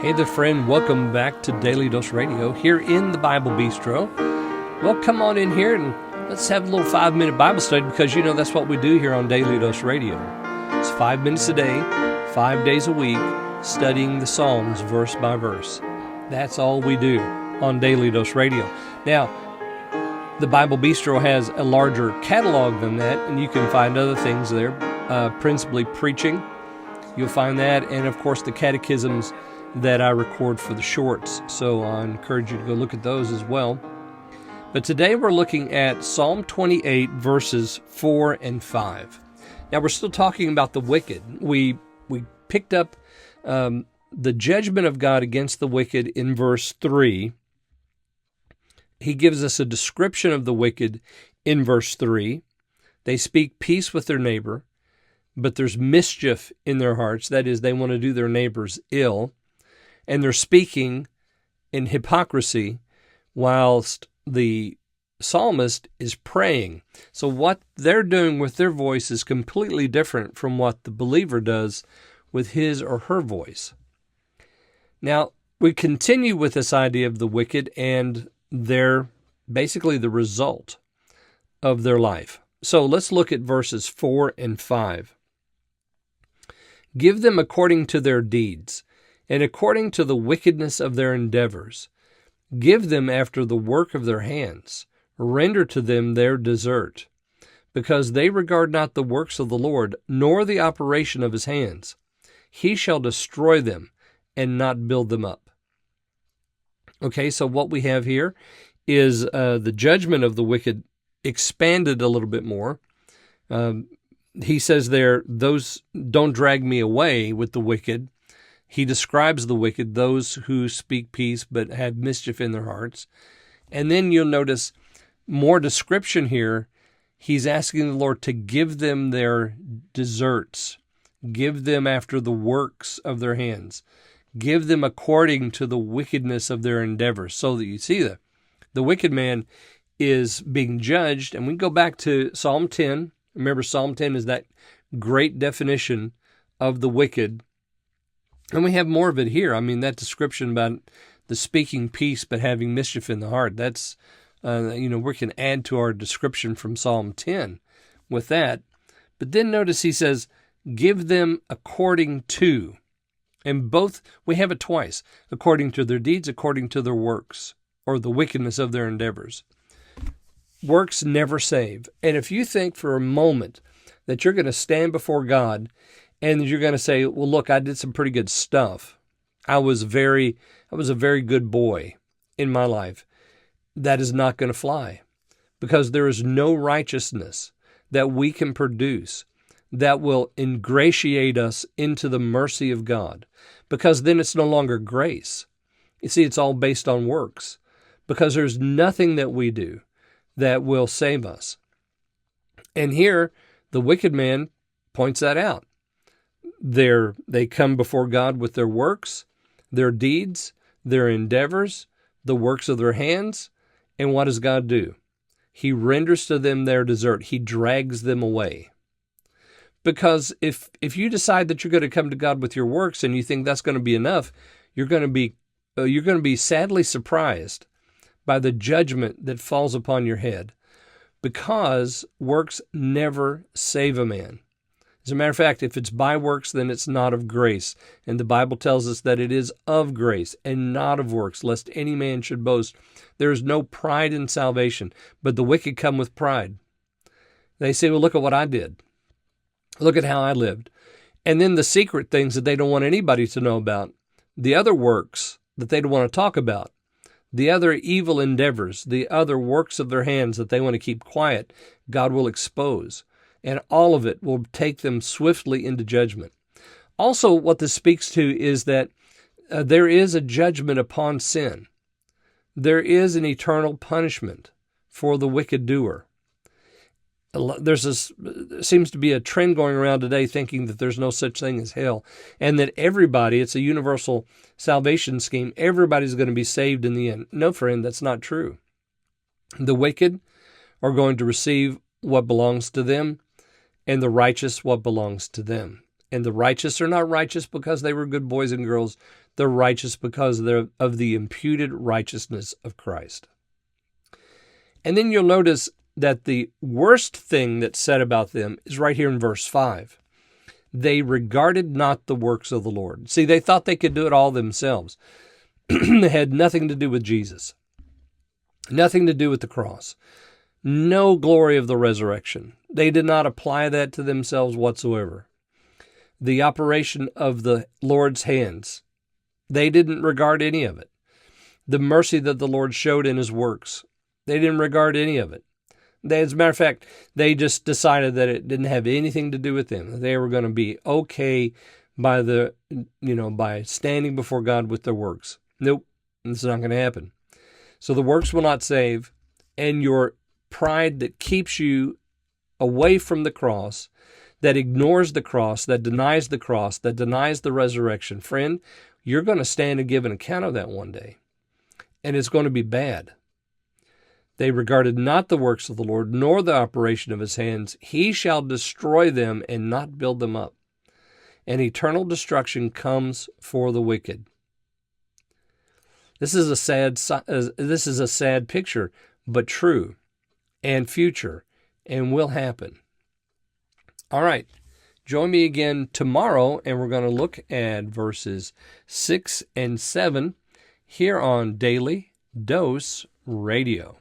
Hey there, friend. Welcome back to Daily Dose Radio here in the Bible Bistro. Well, come on in here and let's have a little 5-minute Bible study because that's what we do here on Daily Dose Radio. It's 5 minutes a day, 5 days a week, studying the Psalms verse by verse. That's all we do on Daily Dose Radio. Now, the Bible Bistro has a larger catalog than that, and you can find other things there, principally preaching. You'll find that, and of course the catechisms that I record for the shorts. So I encourage you to go look at those as well. But today we're looking at Psalm 28, verses 4 and 5. Now we're still talking about the wicked. We picked up the judgment of God against the wicked in verse 3. He gives us a description of the wicked in verse 3. They speak peace with their neighbor, but there's mischief in their hearts. That is, they want to do their neighbors ill. And they're speaking in hypocrisy whilst the psalmist is praying. So what they're doing with their voice is completely different from what the believer does with his or her voice. Now, we continue with this idea of the wicked and their basically the result of their life. So let's look at verses 4 and 5. Give them according to their deeds, and according to the wickedness of their endeavours. Give them after the work of their hands. Render to them their desert, because they regard not the works of the Lord, nor the operation of his hands. He shall destroy them and not build them up. Okay, so what we have here is the judgment of the wicked expanded a little bit more. He says there, those don't drag me away with the wicked. He describes the wicked, those who speak peace but have mischief in their hearts. And then you'll notice more description here. He's asking the Lord to give them their deserts, give them after the works of their hands, give them according to the wickedness of their endeavors. So that you see that the wicked man is being judged. And we go back to Psalm 10. Remember, Psalm 10 is that great definition of the wicked. And we have more of it here. I mean, that description about the speaking peace but having mischief in the heart, that's, we can add to our description from Psalm 10 with that. But then notice he says, give them according to. And both, we have it twice, according to their deeds, according to their works, or the wickedness of their endeavors. Works never save. And if you think for a moment that you're going to stand before God and you're going to say, well, look, I did some pretty good stuff. I was a very good boy in my life. That is not going to fly, because there is no righteousness that we can produce that will ingratiate us into the mercy of God, because then it's no longer grace. You see, it's all based on works, because there's nothing that we do that will save us. And here, the wicked man points that out. They come before God with their works, their deeds, their endeavors, the works of their hands. And what does God do? He renders to them their desert. He drags them away. Because if you decide that you're going to come to God with your works and you think that's going to be enough, you're going to be sadly surprised by the judgment that falls upon your head, because works never save a man. As a matter of fact, if it's by works, then it's not of grace. And the Bible tells us that it is of grace and not of works, lest any man should boast. There is no pride in salvation, but the wicked come with pride. They say, well, look at what I did. Look at how I lived. And then the secret things that they don't want anybody to know about, the other works that they don't want to talk about, the other evil endeavors, the other works of their hands that they want to keep quiet, God will expose. And all of it will take them swiftly into judgment. Also, what this speaks to is that there is a judgment upon sin. There is an eternal punishment for the wicked doer. Seems to be a trend going around today thinking that there's no such thing as hell, and that everybody, it's a universal salvation scheme, everybody's going to be saved in the end. No, friend, that's not true. The wicked are going to receive what belongs to them, and the righteous what belongs to them. And the righteous are not righteous because they were good boys and girls. They're righteous because of the imputed righteousness of Christ. And then you'll notice that the worst thing that's said about them is right here in verse 5. They regarded not the works of the Lord. See, they thought they could do it all themselves. They had nothing to do with Jesus. Nothing to do with the cross. No glory of the resurrection. They did not apply that to themselves whatsoever. The operation of the Lord's hands, they didn't regard any of it. The mercy that the Lord showed in his works, they didn't regard any of it. As a matter of fact, they just decided that it didn't have anything to do with them. They were going to be okay by standing before God with their works. Nope, it's not going to happen. So the works will not save, and your pride that keeps you away from the cross, that ignores the cross, that denies the resurrection, friend, you're going to stand and give an account of that one day. And it's going to be bad. They regarded not the works of the Lord, nor the operation of his hands. He shall destroy them and not build them up. And eternal destruction comes for the wicked. This is a sad picture, but true and future and will happen. All right. Join me again tomorrow, and we're going to look at verses 6 and 7 here on Daily Dose Radio.